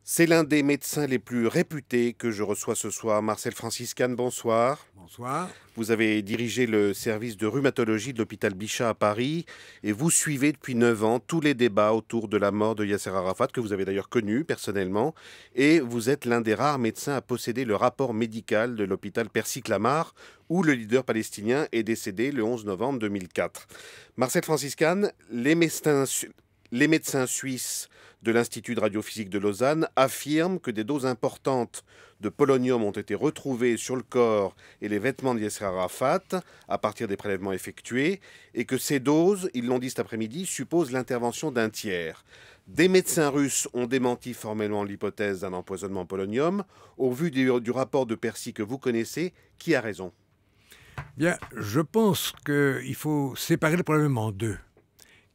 C'est l'un des médecins les plus réputés que je reçois ce soir. Marcel Franciscane, bonsoir. Bonsoir. Vous avez dirigé le service de rhumatologie de l'hôpital Bichat à Paris et vous suivez depuis 9 ans tous les débats autour de la mort de Yasser Arafat, que vous avez d'ailleurs connu personnellement. Et vous êtes l'un des rares médecins à posséder le rapport médical de l'hôpital Percy-Clamart, où le leader palestinien est décédé le 11 novembre 2004. Marcel Franciscane, les médecins suisses de l'Institut de radiophysique de Lausanne affirment que des doses importantes de polonium ont été retrouvées sur le corps et les vêtements de Yasser Arafat à partir des prélèvements effectués et que ces doses, ils l'ont dit cet après-midi, supposent l'intervention d'un tiers. Des médecins russes ont démenti formellement l'hypothèse d'un empoisonnement en polonium. Au vu du rapport de Percy que vous connaissez, qui a raison? Bien, je pense qu'il faut séparer le problème en deux.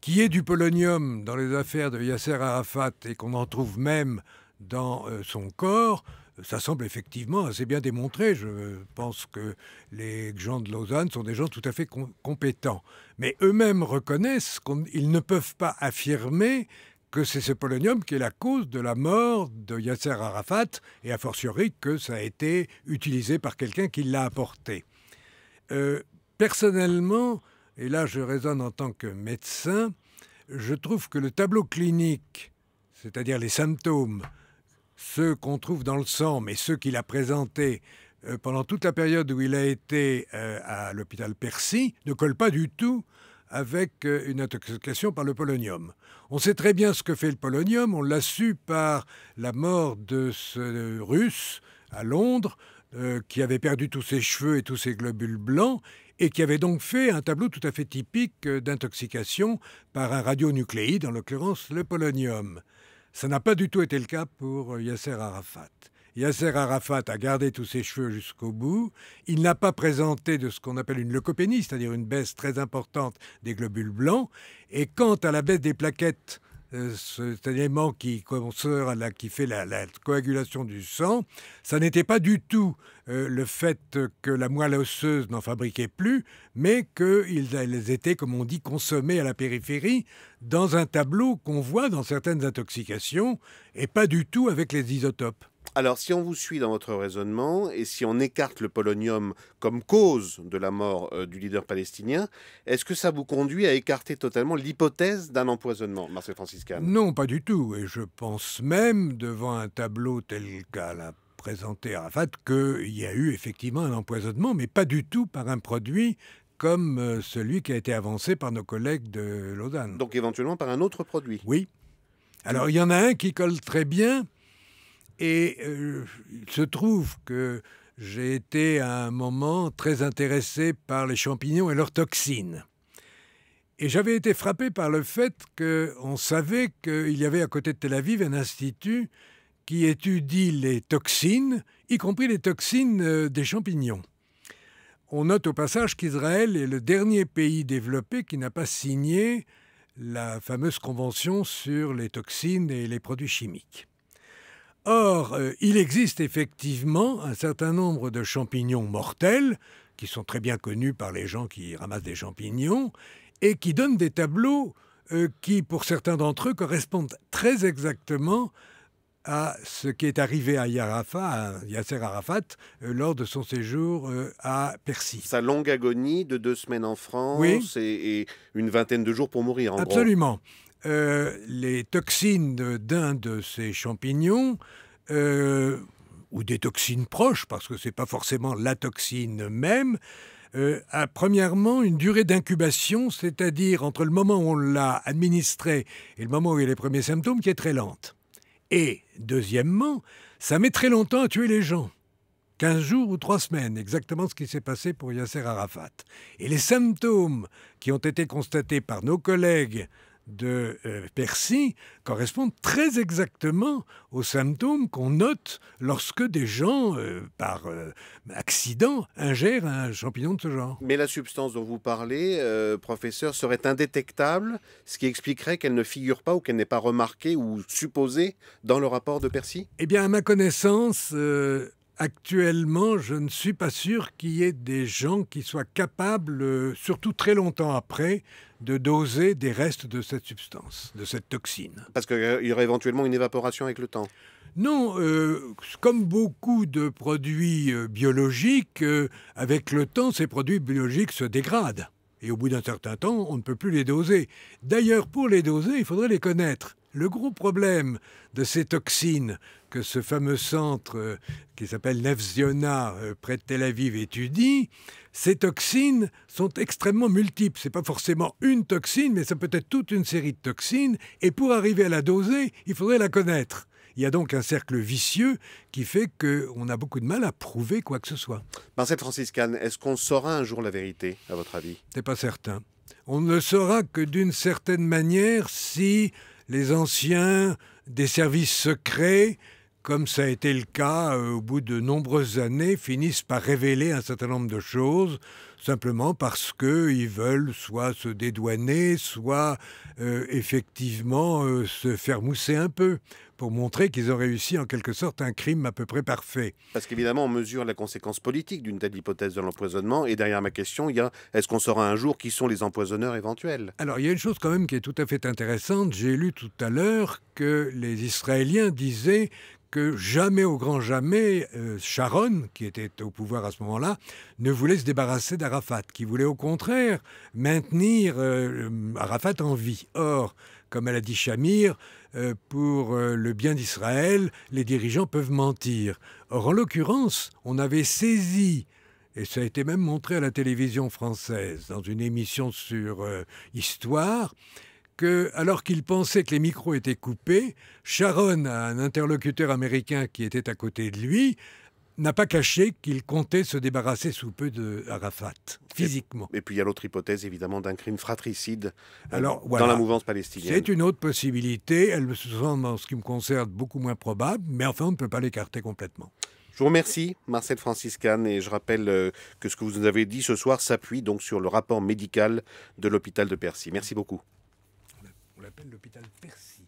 Qu'il y ait du polonium dans les affaires de Yasser Arafat et qu'on en trouve même dans son corps, ça semble effectivement assez bien démontré. Je pense que les gens de Lausanne sont des gens tout à fait compétents. Mais eux-mêmes reconnaissent qu'ils ne peuvent pas affirmer que c'est ce polonium qui est la cause de la mort de Yasser Arafat, et a fortiori que ça a été utilisé par quelqu'un qui l'a apporté. Personnellement, et là je raisonne en tant que médecin, je trouve que le tableau clinique, c'est-à-dire les symptômes, ceux qu'on trouve dans le sang, mais ceux qu'il a présentés pendant toute la période où il a été à l'hôpital Percy, ne colle pas du tout avec une intoxication par le polonium. On sait très bien ce que fait le polonium, on l'a su par la mort de ce Russe à Londres, qui avait perdu tous ses cheveux et tous ses globules blancs, et qui avait donc fait un tableau tout à fait typique d'intoxication par un radionucléide, en l'occurrence le polonium. Ça n'a pas du tout été le cas pour Yasser Arafat. Yasser Arafat a gardé tous ses cheveux jusqu'au bout. Il n'a pas présenté de ce qu'on appelle une leucopénie, c'est-à-dire une baisse très importante des globules blancs. Et quant à la baisse des plaquettes, cet élément qui fait la coagulation du sang, ça n'était pas du tout le fait que la moelle osseuse n'en fabriquait plus, mais qu'elles étaient, comme on dit, consommées à la périphérie dans un tableau qu'on voit dans certaines intoxications et pas du tout avec les isotopes. Alors, si on vous suit dans votre raisonnement et si on écarte le polonium comme cause de la mort du leader palestinien, est-ce que ça vous conduit à écarter totalement l'hypothèse d'un empoisonnement, Marcel Franciscane? Non, pas du tout. Et je pense même, devant un tableau tel qu'à l'a présenté Arafat, qu'il y a eu effectivement un empoisonnement, mais pas du tout par un produit comme celui qui a été avancé par nos collègues de Lausanne. Donc éventuellement par un autre produit? Oui. Alors il y en a un qui colle très bien. Et il se trouve que j'ai été à un moment très intéressé par les champignons et leurs toxines. Et j'avais été frappé par le fait qu'on savait qu'il y avait à côté de Tel Aviv un institut qui étudie les toxines, y compris les toxines des champignons. On note au passage qu'Israël est le dernier pays développé qui n'a pas signé la fameuse convention sur les toxines et les produits chimiques. Or, il existe effectivement un certain nombre de champignons mortels, qui sont très bien connus par les gens qui ramassent des champignons, et qui donnent des tableaux qui, pour certains d'entre eux, correspondent très exactement à ce qui est arrivé à Yasser Arafat lors de son séjour à Percy. Sa longue agonie de 2 semaines en France, oui, et une vingtaine de jours pour mourir, en absolument. Les toxines d'un de ces champignons, ou des toxines proches, parce que ce n'est pas forcément la toxine même, a premièrement une durée d'incubation, c'est-à-dire entre le moment où on l'a administré et le moment où il y a les premiers symptômes, qui est très lente. Et deuxièmement, ça met très longtemps à tuer les gens. 15 jours ou 3 semaines, exactement ce qui s'est passé pour Yasser Arafat. Et les symptômes qui ont été constatés par nos collègues de Percy correspondent très exactement aux symptômes qu'on note lorsque des gens, par accident, ingèrent un champignon de ce genre. Mais la substance dont vous parlez, professeur, serait indétectable, ce qui expliquerait qu'elle ne figure pas ou qu'elle n'est pas remarquée ou supposée dans le rapport de Percy? Eh bien, à ma connaissance, actuellement, je ne suis pas sûr qu'il y ait des gens qui soient capables, surtout très longtemps après, de doser des restes de cette substance, de cette toxine. Parce qu'il y aurait éventuellement une évaporation avec le temps. Non, comme beaucoup de produits biologiques, avec le temps, ces produits biologiques se dégradent. Et au bout d'un certain temps, on ne peut plus les doser. D'ailleurs, pour les doser, il faudrait les connaître. Le gros problème de ces toxines que ce fameux centre qui s'appelle Nefziona, près de Tel Aviv, étudie, ces toxines sont extrêmement multiples. Ce n'est pas forcément une toxine, mais ça peut être toute une série de toxines. Et pour arriver à la doser, il faudrait la connaître. Il y a donc un cercle vicieux qui fait qu'on a beaucoup de mal à prouver quoi que ce soit. Marcel Franciscan, est-ce qu'on saura un jour la vérité, à votre avis? C'est pas certain. On ne le saura que d'une certaine manière si les anciens des services secrets, comme ça a été le cas au bout de nombreuses années, finissent par révéler un certain nombre de choses, simplement parce qu'ils veulent soit se dédouaner, soit effectivement se faire mousser un peu, pour montrer qu'ils ont réussi en quelque sorte un crime à peu près parfait. Parce qu'évidemment, on mesure la conséquence politique d'une telle hypothèse de l'empoisonnement. Et derrière ma question, il y a est-ce qu'on saura un jour qui sont les empoisonneurs éventuels? Alors, il y a une chose quand même qui est tout à fait intéressante. J'ai lu tout à l'heure que les Israéliens disaient que jamais, au grand jamais, Sharon, qui était au pouvoir à ce moment-là, ne voulait se débarrasser d'Arafat, qui voulait au contraire maintenir Arafat en vie. Or, comme elle a dit Shamir, pour le bien d'Israël, les dirigeants peuvent mentir. Or, en l'occurrence, on avait saisi, et ça a été même montré à la télévision française, dans une émission sur Histoire, que, alors qu'il pensait que les micros étaient coupés, Sharon, un interlocuteur américain qui était à côté de lui, n'a pas caché qu'il comptait se débarrasser sous peu d'Arafat, physiquement. Et puis il y a l'autre hypothèse, évidemment, d'un crime fratricide Alors, dans voilà. la mouvance palestinienne. C'est une autre possibilité. Elle me semble, en ce qui me concerne, beaucoup moins probable, mais enfin, on ne peut pas l'écarter complètement. Je vous remercie, Marcel Franciscan, et je rappelle que ce que vous nous avez dit ce soir s'appuie donc sur le rapport médical de l'hôpital de Percy. Merci beaucoup. On l'appelle l'hôpital Percy.